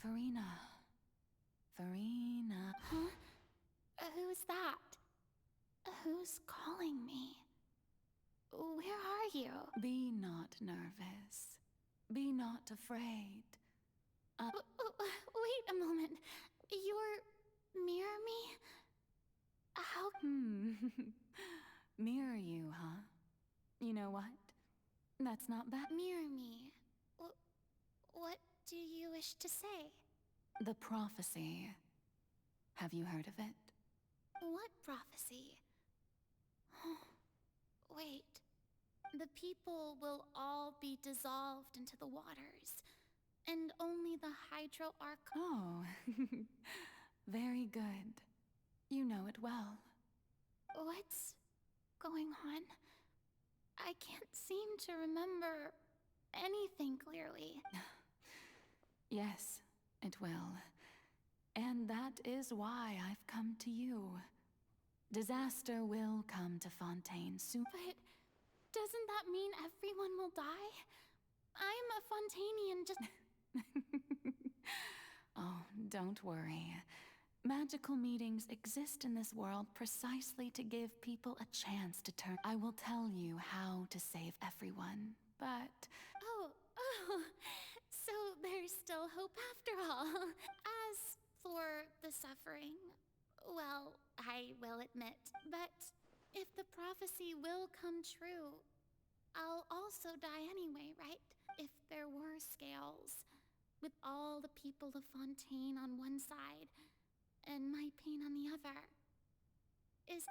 Farina. Farina. Huh? Who's that? Who's calling me? Where are you? Be not nervous. Be not afraid. Wait a moment. You're mirror me? How? Mirror you, huh? You know what? That's not bad. Mirror me. What do you wish to say? The prophecy. Have you heard of it? What prophecy? Wait. The people will all be dissolved into the waters, and only the Hydro-Archon. Oh, very good. You know it well. What's going on? I can't seem to remember anything clearly. Yes, it will. And that is why I've come to you. Disaster will come to Fontaine soon. But doesn't that mean everyone will die? I'm a Fontainian just... Oh, don't worry. Magical meetings exist in this world precisely to give people a chance to turn. I will tell you how to save everyone, but... Oh, so there's still hope after all. As for the suffering, well, I will admit, but if the prophecy will come true, I'll also die anyway, right? If there were scales, with all the people of Fontaine on one side, and my pain on the other. Is...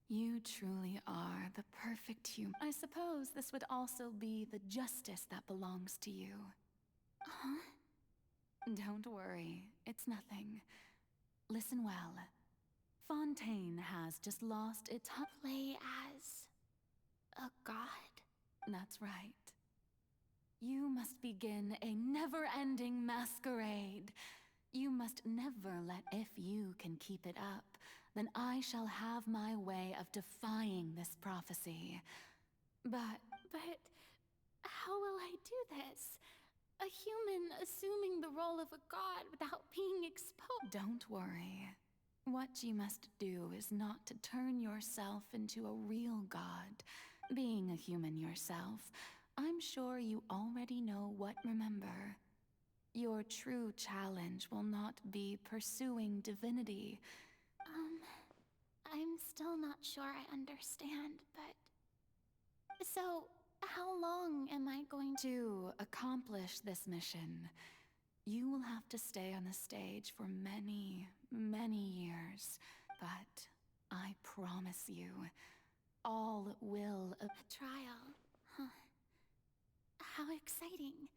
You truly are the perfect human. I suppose this would also be the justice that belongs to you. Huh? Don't worry, it's nothing. Listen well. Fontaine has just lost its Play as... a god? That's right. You must begin a never-ending masquerade. You must never let... If you can keep it up, then I shall have my way of defying this prophecy. But how will I do this? A human assuming the role of a god without being exposed. Don't worry. What you must do is not to turn yourself into a real god. Being a human yourself, I'm sure you already know what. Remember, your true challenge will not be pursuing divinity. I'm still not sure I understand, but... So, how long am I going to accomplish this mission? You will have to stay on the stage for many, many years. But I promise you, all will... A trial, huh? How exciting.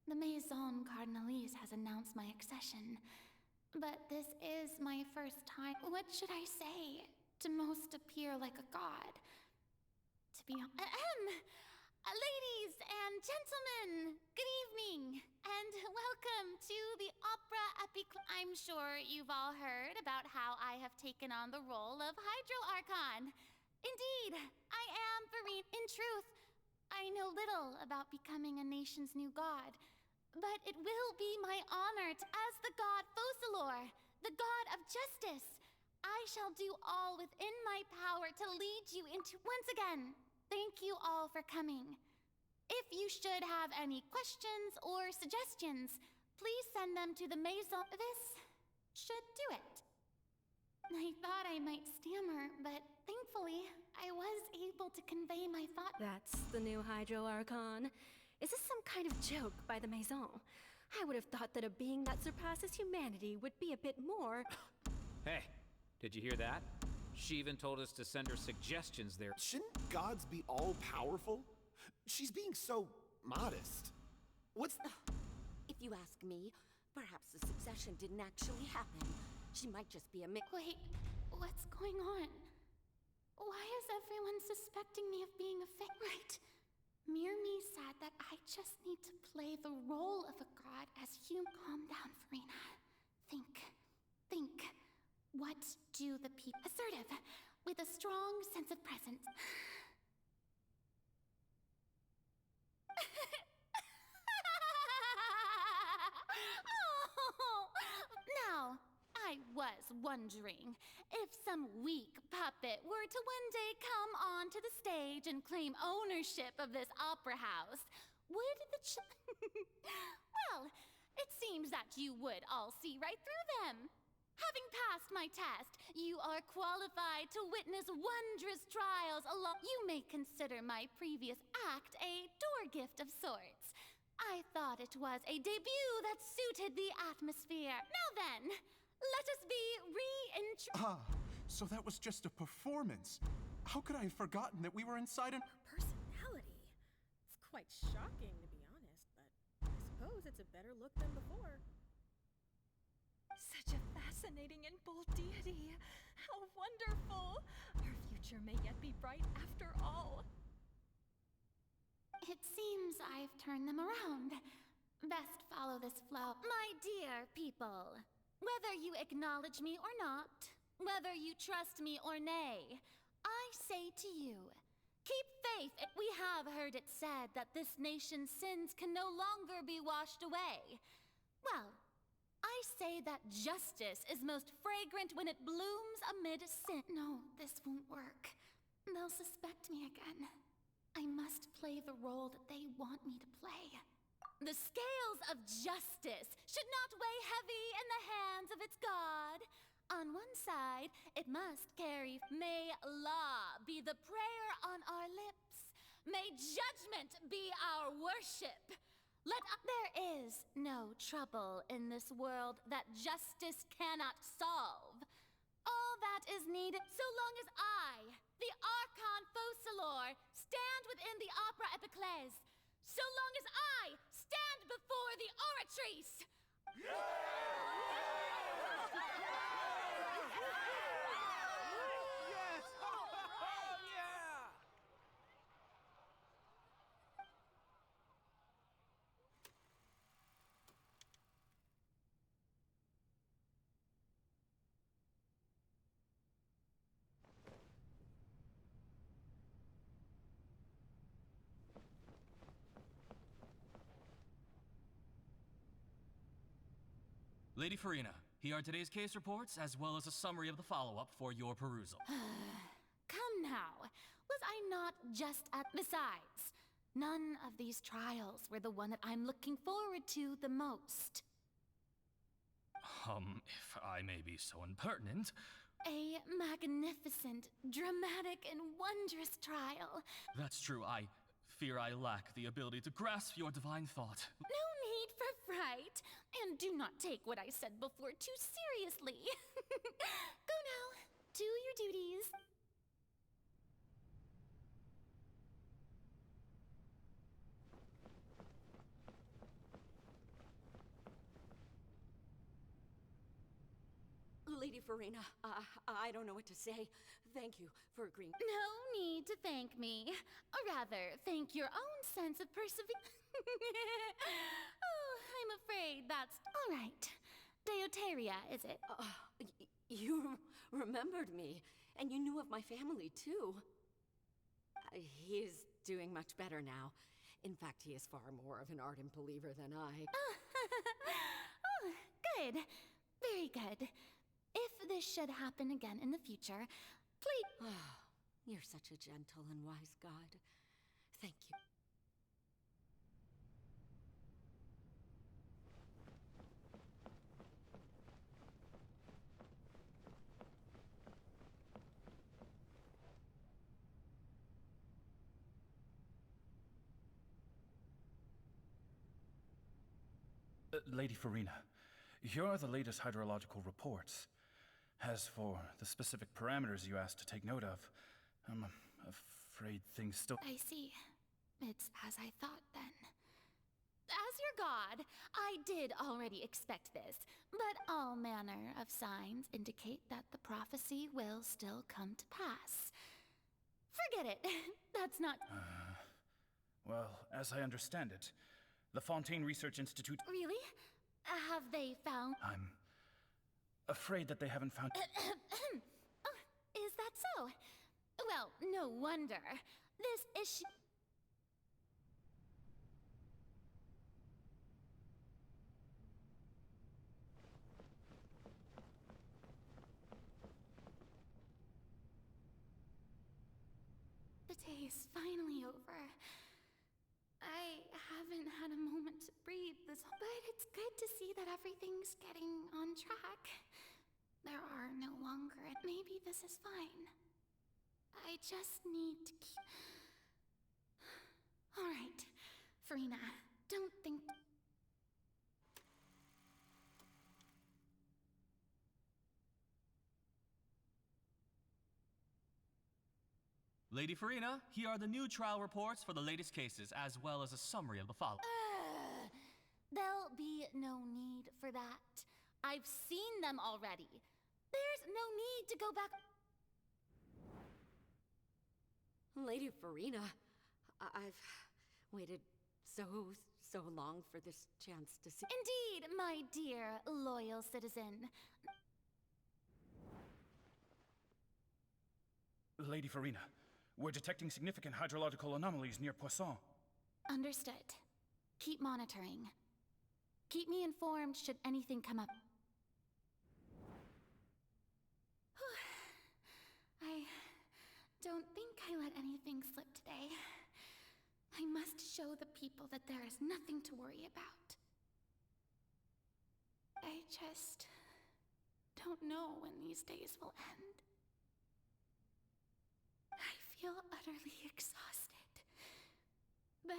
The Maison Cardinalise has announced my accession, but this is my first time. What should I say to most appear like a god? To be ladies and gentlemen, good evening, and welcome to the Opera Epic. I'm sure you've all heard about how I have taken on the role of Hydro-Archon. Indeed, I am Farina. In truth, I know little about becoming a nation's new god, but it will be my honor as the god Focalor, the god of justice. I shall do all within my power to lead you into... Once again, thank you all for coming. If you should have any questions or suggestions, please send them to the Maison. This should do it. I thought I might stammer, but thankfully, I was able to convey my thought. That's the new Hydro-Archon. Is this some kind of joke by the Maison? I would have thought that a being that surpasses humanity would be a bit more... Hey, did you hear that? She even told us to send her suggestions there. Shouldn't gods be all-powerful? She's being so modest. What's... If you ask me, perhaps the succession didn't actually happen. She might just be a Wait, what's going on? Why is everyone suspecting me of being a fake? Right. Mirmi said that I just need to play the role of a god as human. Calm down, Farina. Think. What do the people... Assertive, with a strong sense of presence. Now, I was wondering if some weak puppet were to one day come onto the stage and claim ownership of this opera house, would the Well, it seems that you would all see right through them. Having passed my test, you are qualified to witness wondrous trials along. You may consider my previous act a door gift of sorts. I thought it was a debut that suited the atmosphere. Now then, let us be So that was just a performance. How could I have forgotten that we were inside an... Personality? It's quite shocking, to be honest, but I suppose it's a better look than before. Such a fascinating and bold deity. How wonderful! Our future may yet be bright after all. It seems I've turned them around. Best follow this flow. My dear people, whether you acknowledge me or not, whether you trust me or nay, I say to you, keep faith. We have heard it said that this nation's sins can no longer be washed away. Well, I say that justice is most fragrant when it blooms amid sin. No, this won't work. They'll suspect me again. I must play the role that they want me to play. The scales of justice should not weigh heavy in the hands of its god. On one side, it must carry. May law be the prayer on our lips. May judgment be our worship. There is no trouble in this world that justice cannot solve. All that is needed so long as I, the Archon Focalor, stand within the Opera Epiclese. So long as I stand before the Oratrice. Lady Farina, here are today's case reports, as well as a summary of the follow-up for your perusal. Come now, was I not just at... Besides, none of these trials were the one that I'm looking forward to the most. If I may be so impertinent... A magnificent, dramatic, and wondrous trial. That's true, I fear I lack the ability to grasp your divine thought. No need for fright, and do not take what I said before too seriously. Go now, do your duties. Lady Farina, I don't know what to say. Thank you for agreeing. No need to thank me. Or rather, thank your own sense of perseverance. Oh, I'm afraid that's... All right. Deoteria, is it? You remembered me, and you knew of my family, too. He is doing much better now. In fact, he is far more of an ardent believer than I. Oh, good. Very good. If this should happen again in the future, please... You're such a gentle and wise god. Thank you. Lady Farina, here are the latest hydrological reports. As for the specific parameters you asked to take note of, I'm afraid things still... I see. It's as I thought then. As your god, I did already expect this, but all manner of signs indicate that the prophecy will still come to pass. Forget it. That's not... Well, as I understand it, the Fontaine Research Institute... Really? Have they found... I'm afraid that they haven't found... Oh, is that so? Well, no wonder. This issue... The day is finally over. I haven't had a moment to breathe this, but it's good to see that everything's getting on track. There are no longer, and maybe this is fine. I just need to keep... All right, Farina, don't think... Lady Farina, here are the new trial reports for the latest cases, as well as a summary of the follow-up. There'll be no need for that. I've seen them already. There's no need to go back... Lady Farina, I've waited so long for this chance to see... Indeed, my dear, loyal citizen. Lady Farina, we're detecting significant hydrological anomalies near Poisson. Understood. Keep monitoring. Keep me informed should anything come up. I don't think I let anything slip today. I must show the people that there is nothing to worry about. I just don't know when these days will end. I feel utterly exhausted. But...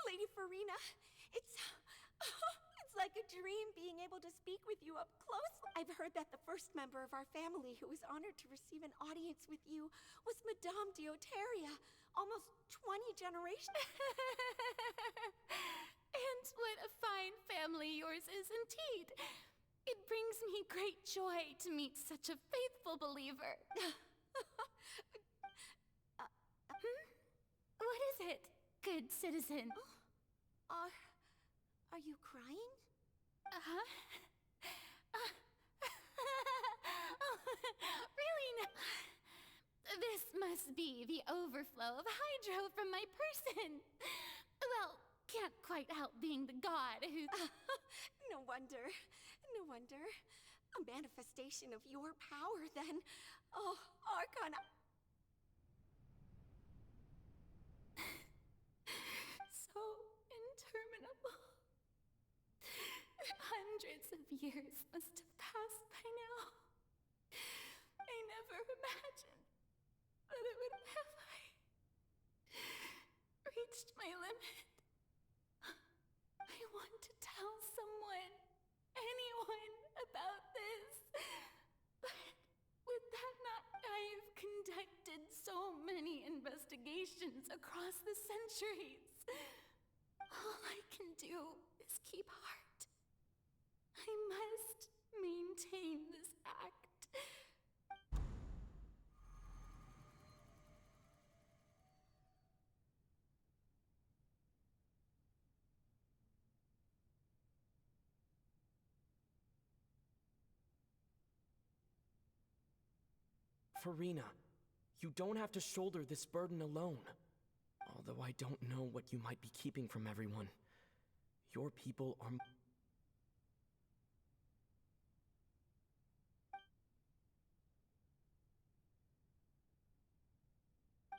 Lady Farina, it's like a dream being able to speak with you up close. I've heard that the first member of our family who was honored to receive an audience with you was Madame Dioteria, almost 20 generations. And what a fine family yours is indeed. It brings me great joy to meet such a faithful believer. What is it, good citizen? Are you crying? Really? This must be the overflow of hydro from my person. Well, can't quite help being the god who... No wonder. No wonder. A manifestation of your power, then. Oh, Archon... So interminable. Hundreds of years must have passed by now. I never imagined that it would have reached my limit. I want to tell someone, anyone, about this. But with that not... I've conducted so many investigations across the centuries. All I can do is keep heart. I must maintain this act. Farina, You don't have to shoulder this burden alone. Although I don't know what you might be keeping from everyone. Your people are...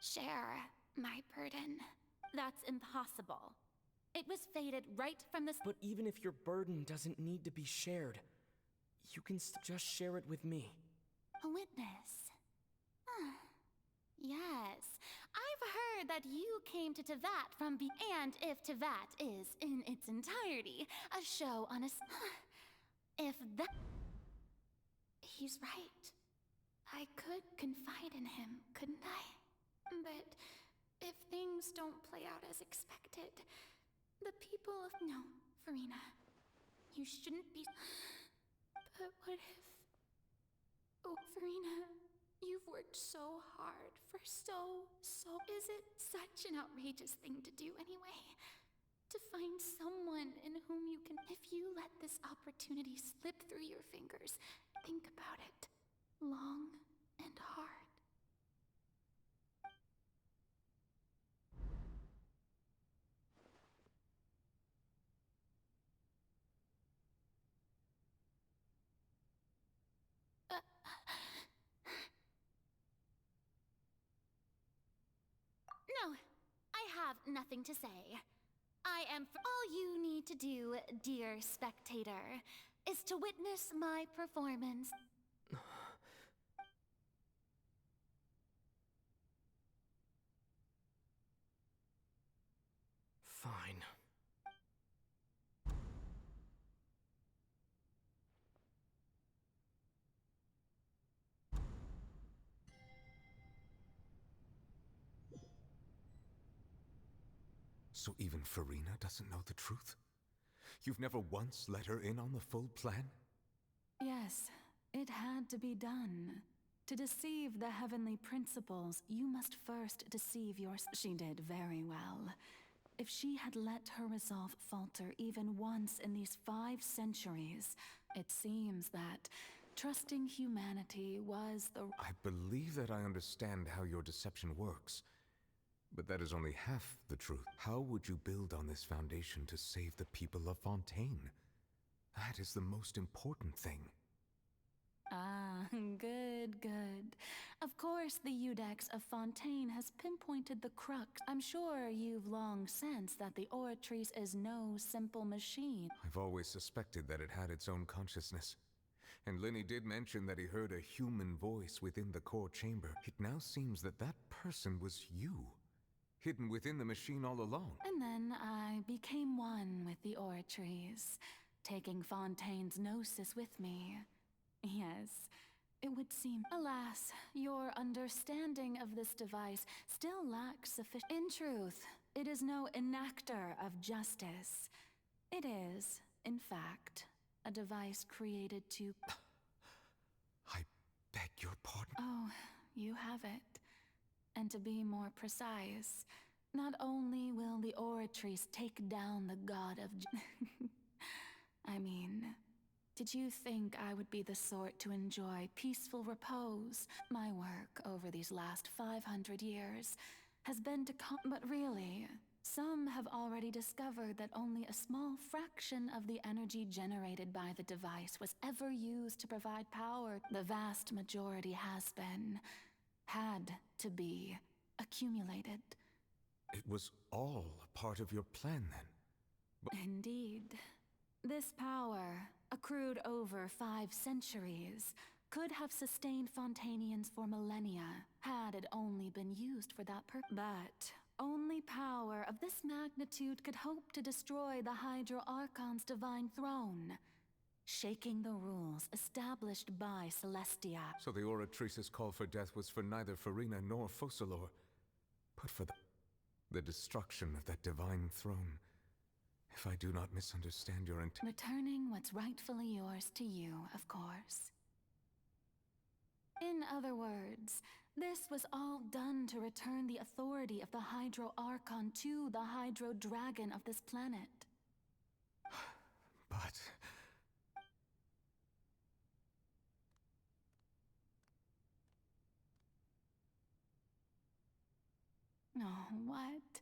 Share my burden. That's impossible. It was fated right from the... But even if your burden doesn't need to be shared, you can just share it with me. A witness. Yes, I've heard that you came to Tevat from and if Tevat is, in its entirety, a show on a... If that... He's right. I could confide in him, couldn't I? But if things don't play out as expected, the people of... No, Farina. You shouldn't be... But what if... Oh, Farina, you've worked so hard for so... Is it such an outrageous thing to do anyway? To find someone in whom you can... If you let this opportunity slip through your fingers, think about it. Long and hard. No, I have nothing to say. I am... All you need to do, dear spectator, is to witness my performance. Fine. So even Farina doesn't know the truth? You've never once let her in on the full plan? Yes, it had to be done. To deceive the heavenly principles, you must first deceive yourself. She did very well. If she had let her resolve falter even once in these 5 centuries, it seems that trusting humanity was the... I believe that I understand how your deception works. But that is only half the truth. How would you build on this foundation to save the people of Fontaine? That is the most important thing. Ah, good, good. Of course, the Iudex of Fontaine has pinpointed the crux. I'm sure you've long sensed that the Oratrice is no simple machine. I've always suspected that it had its own consciousness. And Lenny did mention that he heard a human voice within the core chamber. It now seems that that person was you. Hidden within the machine all along. And then I became one with the Oratrice, taking Fontaine's gnosis with me. Yes, it would seem. Alas, your understanding of this device still lacks sufficient... In truth, it is no enactor of justice. It is, in fact, a device created to... I beg your pardon? Oh, you have it. And to be more precise, not only will the Oratrice take down the god of... I mean, did you think I would be the sort to enjoy peaceful repose? My work over these last 500 years has been to but really, some have already discovered that only a small fraction of the energy generated by the device was ever used to provide power. The vast majority had to be accumulated. It was all part of your plan, then? But indeed. This power, accrued over 5 centuries, could have sustained Fontainians for millennia, had it only been used for that purpose. But only power of this magnitude could hope to destroy the Hydro Archon's divine throne, shaking the rules established by Celestia. So the Oratrice's call for death was for neither Farina nor Focalor, but for the destruction of that divine throne. If I do not misunderstand your intent... Returning what's rightfully yours to you, of course. In other words, this was all done to return the authority of the Hydro Archon to the Hydro Dragon of this planet. But... Oh, what?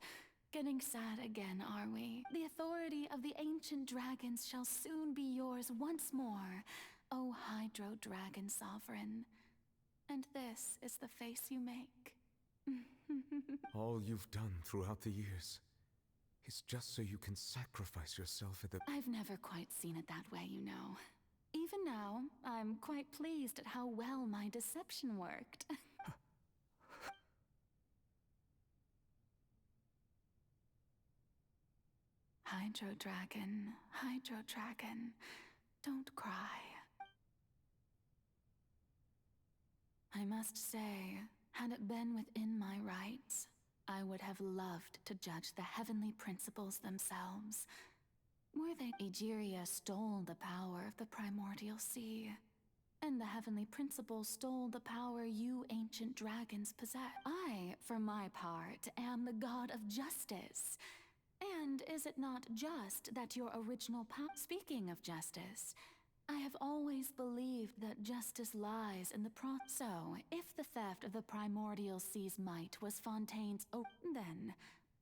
Getting sad again, are we? The authority of the ancient dragons shall soon be yours once more, O Hydro Dragon Sovereign. And this is the face you make. All you've done throughout the years is just so you can sacrifice yourself at the... I've never quite seen it that way, you know. Even now, I'm quite pleased at how well my deception worked. Hydro Dragon, don't cry. I must say, had it been within my rights, I would have loved to judge the heavenly principles themselves. Were they... Egeria stole the power of the primordial sea, and the heavenly principles stole the power you ancient dragons possess. I, for my part, am the god of justice. And is it not just that your original power... Speaking of justice, I have always believed that justice lies in the So, if the theft of the primordial sea's might was Fontaine's then,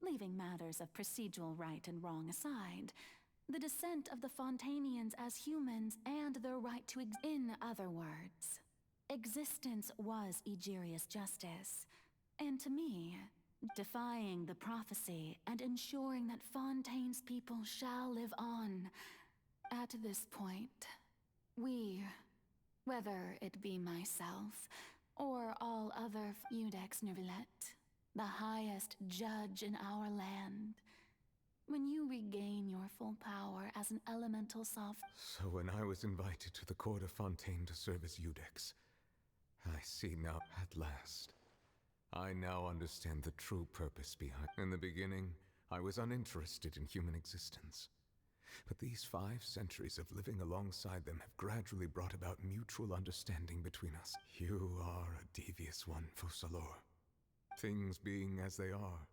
leaving matters of procedural right and wrong aside, the descent of the Fontanians as humans and their right to in other words, existence was Egeria's justice. And to me, defying the prophecy and ensuring that Fontaine's people shall live on. At this point, we, whether it be myself or all other Iudex Nervillet, the highest judge in our land, when you regain your full power as an elemental So when I was invited to the court of Fontaine to serve as Iudex, I see now at last. I now understand the true purpose behind... In the beginning, I was uninterested in human existence. But these 5 centuries of living alongside them have gradually brought about mutual understanding between us. You are a devious one, Focalors. Things being as they are,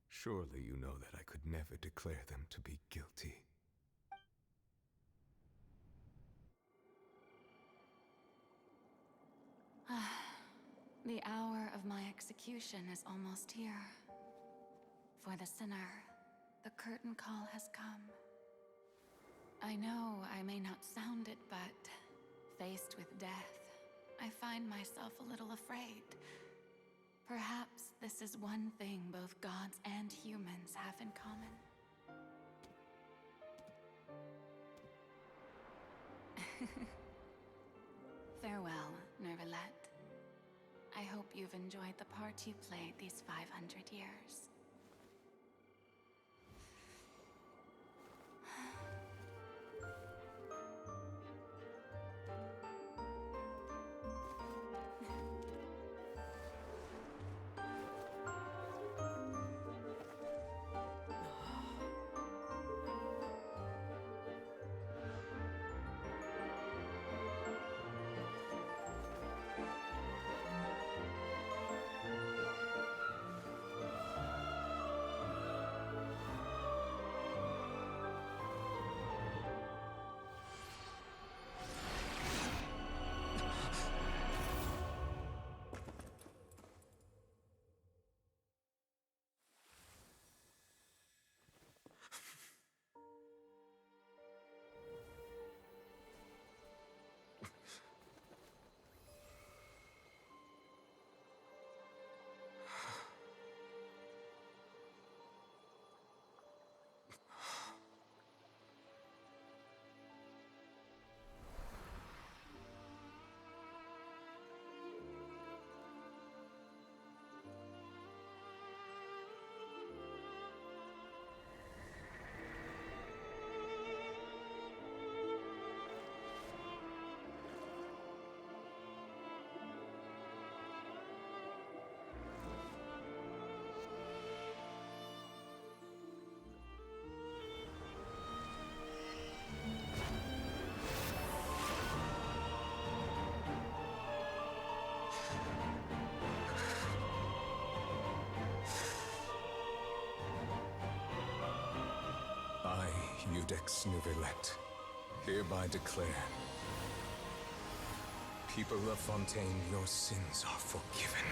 surely you know that I could never declare them to be guilty. The hour of my execution is almost here. For the sinner, the curtain call has come. I know I may not sound it, but faced with death, I find myself a little afraid. Perhaps this is one thing both gods and humans have in common. Farewell, Nervillet. I hope you've enjoyed the part you played these 500 years. I, Iudex Nervillet, hereby declare, people of Fontaine, your sins are forgiven.